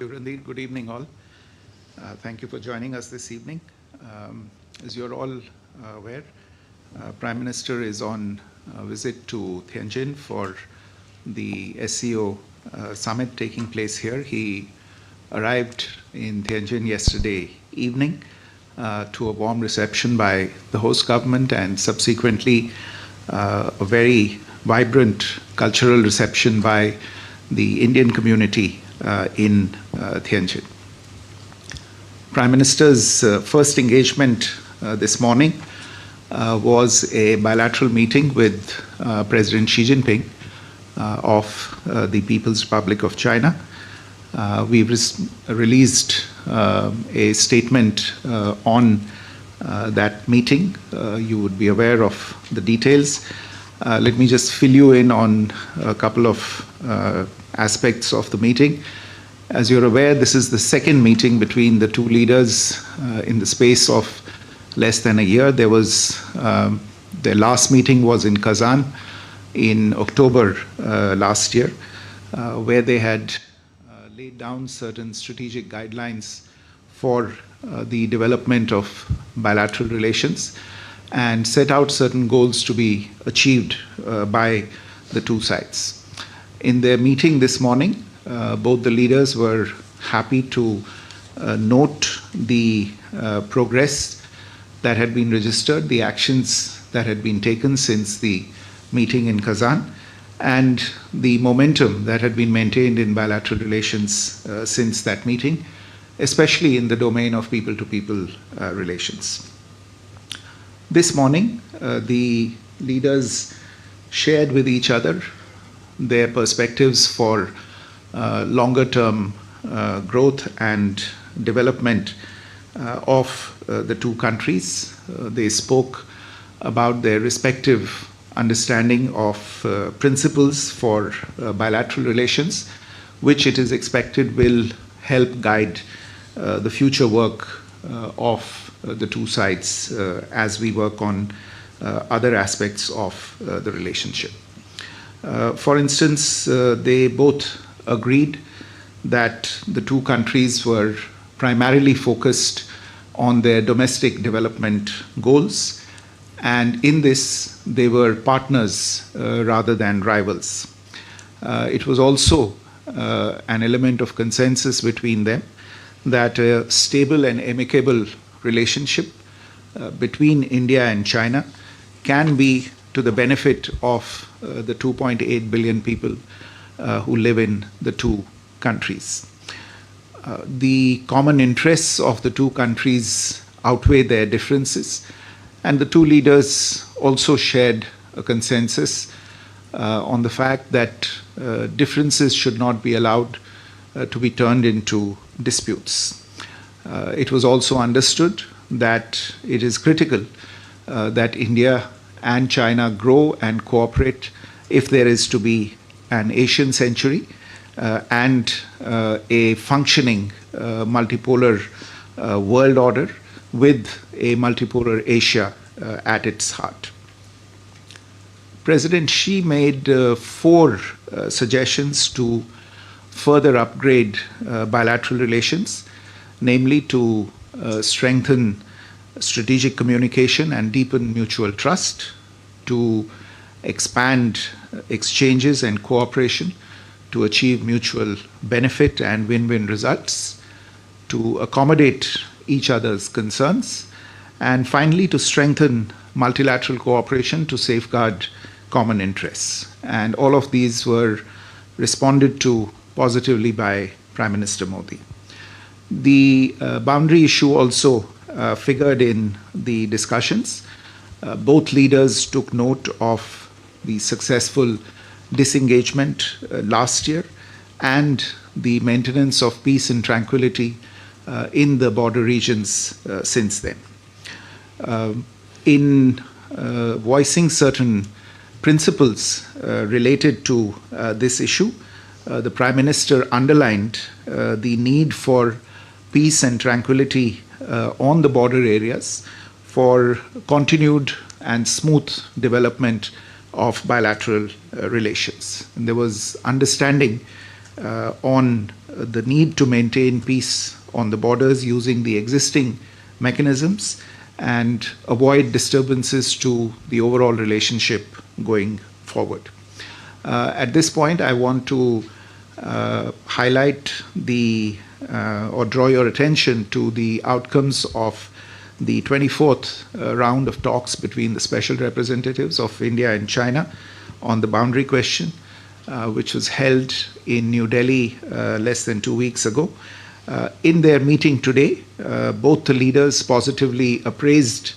you, Randeep. Good evening, all. Thank you for joining us this evening. As you're all aware, Prime Minister is on a visit to Tianjin for the SCO summit taking place here. He arrived in Tianjin yesterday evening to a warm reception by the host government and subsequently a very vibrant cultural reception by the Indian community in Tianjin. Prime Minister's first engagement this morning was a bilateral meeting with President Xi Jinping of the People's Republic of China. We've released a statement on that meeting. You would be aware of the details. Let me just fill you in on a couple of aspects of the meeting. As you're aware, this is the second meeting between the two leaders in the space of less than a year. Their last meeting was in Kazan in October last year, where they had laid down certain strategic guidelines for the development of bilateral relations and set out certain goals to be achieved by the two sides. In their meeting this morning, both the leaders were happy to note the progress that had been registered, the actions that had been taken since the meeting in Kazan, and the momentum that had been maintained in bilateral relations since that meeting, especially in the domain of people-to-people relations. This morning, the leaders shared with each other their perspectives for longer-term growth and development of the two countries. They spoke about their respective understanding of principles for bilateral relations, which it is expected will help guide the future work of the two sides as we work on other aspects of the relationship. For instance, they both agreed that the two countries were primarily focused on their domestic development goals, and in this they were partners rather than rivals. It was also an element of consensus between them that a stable and amicable relationship between India and China can be to the benefit of the 2.8 billion people who live in the two countries. The common interests of the two countries outweigh their differences, and the two leaders also shared a consensus on the fact that differences should not be allowed to be turned into disputes. It was also understood that it is critical that India and China grow and cooperate if there is to be an Asian century and a functioning multipolar world order with a multipolar Asia at its heart. President Xi made four suggestions to further upgrade bilateral relations, namely to strengthen strategic communication and deepen mutual trust, to expand exchanges and cooperation to achieve mutual benefit and win-win results, to accommodate each other's concerns, and finally to strengthen multilateral cooperation to safeguard common interests. And all of these were responded to positively by Prime Minister Modi. The boundary issue also figured in the discussions. Both leaders took note of the successful disengagement last year and the maintenance of peace and tranquility in the border regions since then. In voicing certain principles related to this issue, the Prime Minister underlined the need for peace and tranquility on the border areas for continued and smooth development of bilateral relations. And there was understanding on the need to maintain peace on the borders using the existing mechanisms and avoid disturbances to the overall relationship going forward. At this point, I want to highlight or draw your attention to the outcomes of the 24th round of talks between the special representatives of India and China on the boundary question, which was held in New Delhi less than 2 weeks ago. In their meeting today, both the leaders positively appraised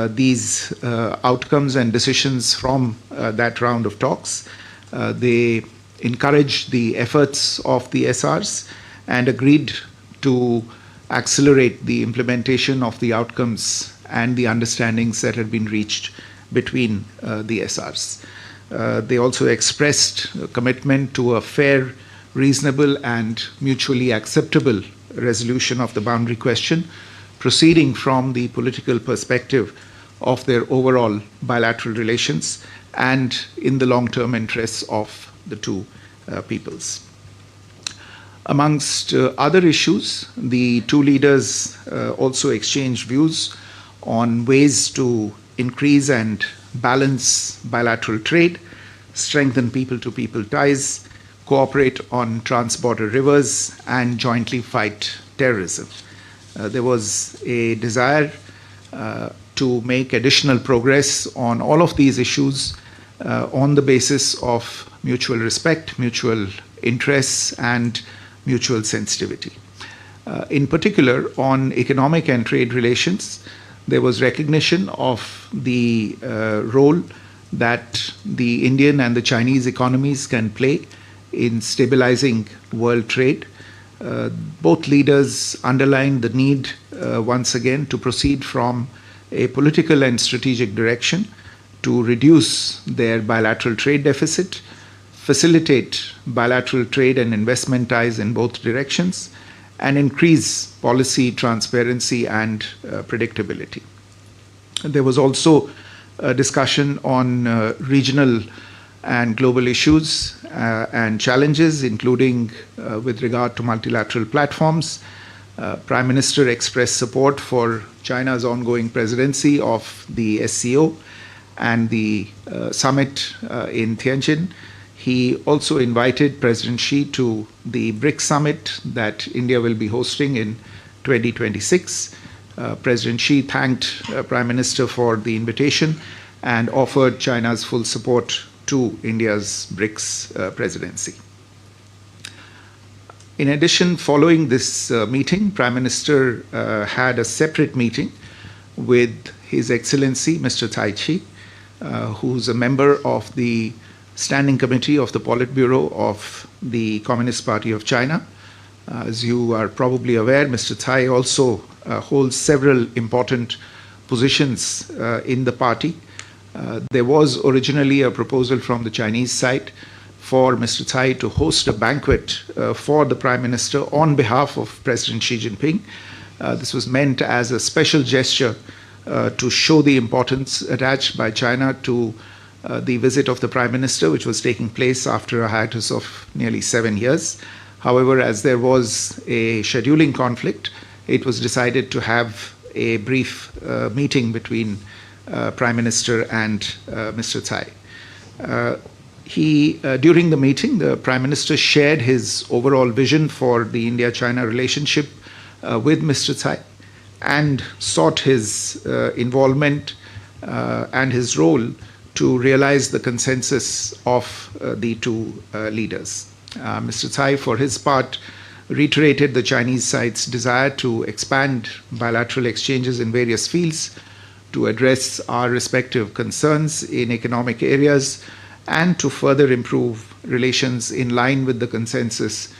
these outcomes and decisions from that round of talks. They encouraged the efforts of the SRs and agreed to accelerate the implementation of the outcomes and the understandings that had been reached between the SRs. They also expressed a commitment to a fair, reasonable, and mutually acceptable resolution of the boundary question, proceeding from the political perspective of their overall bilateral relations and in the long-term interests of the two peoples. Amongst other issues, the two leaders also exchanged views on ways to increase and balance bilateral trade, strengthen people-to-people ties, cooperate on trans-border rivers, and jointly fight terrorism. There was a desire to make additional progress on all of these issues on the basis of mutual respect, mutual interests, and mutual sensitivity. In particular, on economic and trade relations, there was recognition of the role that the Indian and the Chinese economies can play in stabilizing world trade. Both leaders underlined the need once again to proceed from a political and strategic direction to reduce their bilateral trade deficit, facilitate bilateral trade and investment ties in both directions, and increase policy transparency and predictability. There was also a discussion on regional and global issues and challenges, including with regard to multilateral platforms. Prime Minister expressed support for China's ongoing presidency of the SCO and the summit in Tianjin. He also invited President Xi to the BRICS summit that India will be hosting in 2026. President Xi thanked Prime Minister for the invitation and offered China's full support to India's BRICS presidency. In addition, following this meeting, Prime Minister had a separate meeting with His Excellency Mr. Tai Chi, who's a member of the Standing Committee of the Politburo of the Communist Party of China. As you are probably aware, Mr. Tsai also holds several important positions in the party. There was originally a proposal from the Chinese side for Mr. Tsai to host a banquet for the Prime Minister on behalf of President Xi Jinping. This was meant as a special gesture to show the importance attached by China to the visit of the Prime Minister, which was taking place after a hiatus of nearly 7 years. However, as there was a scheduling conflict, it was decided to have a brief meeting between Prime Minister and Mr. Tsai. During the meeting, the Prime Minister shared his overall vision for the India-China relationship with Mr. Tsai and sought his involvement and his role to realize the consensus of the two leaders. Mr. Tsai, for his part, reiterated the Chinese side's desire to expand bilateral exchanges in various fields to address our respective concerns in economic areas and to further improve relations in line with the consensus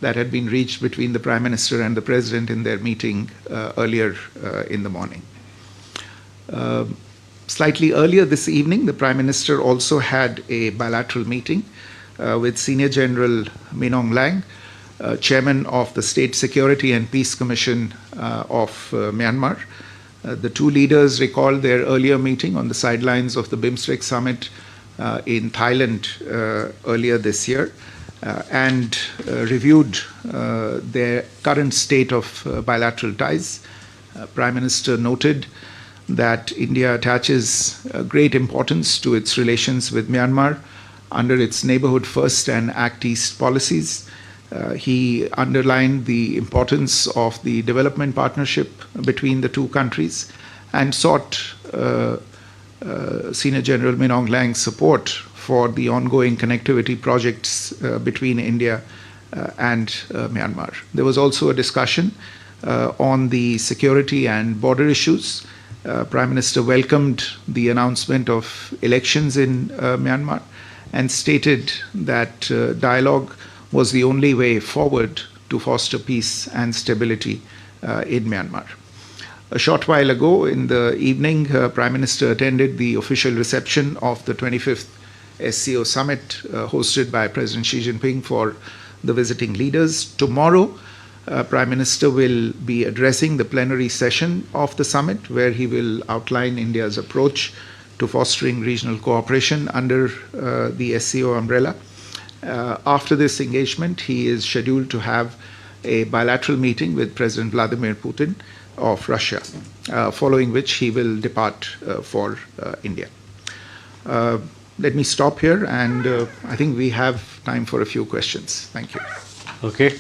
that had been reached between the Prime Minister and the President in their meeting earlier in the morning. Slightly earlier this evening, the Prime Minister also had a bilateral meeting with Senior General Min Aung Hlaing, Chairman of the State Security and Peace Commission of Myanmar. The two leaders recalled their earlier meeting on the sidelines of the BIMSTEC summit in Thailand earlier this year. and reviewed their current state of bilateral ties. Prime Minister noted that India attaches great importance to its relations with Myanmar under its Neighborhood First and Act East policies. He underlined the importance of the development partnership between the two countries and sought Senior General Min Aung Hlaing's support for the ongoing connectivity projects between India and Myanmar. There was also a discussion on the security and border issues. Prime Minister welcomed the announcement of elections in Myanmar and stated that dialogue was the only way forward to foster peace and stability in Myanmar. A short while ago in the evening, Prime Minister attended the official reception of the 25th SCO summit hosted by President Xi Jinping for the visiting leaders. Tomorrow, Prime Minister will be addressing the plenary session of the summit, where he will outline India's approach to fostering regional cooperation under the SCO umbrella. After this engagement, he is scheduled to have a bilateral meeting with President Vladimir Putin of Russia, following which he will depart for India. Let me stop here, and I think we have time for a few questions. Thank you. Okay.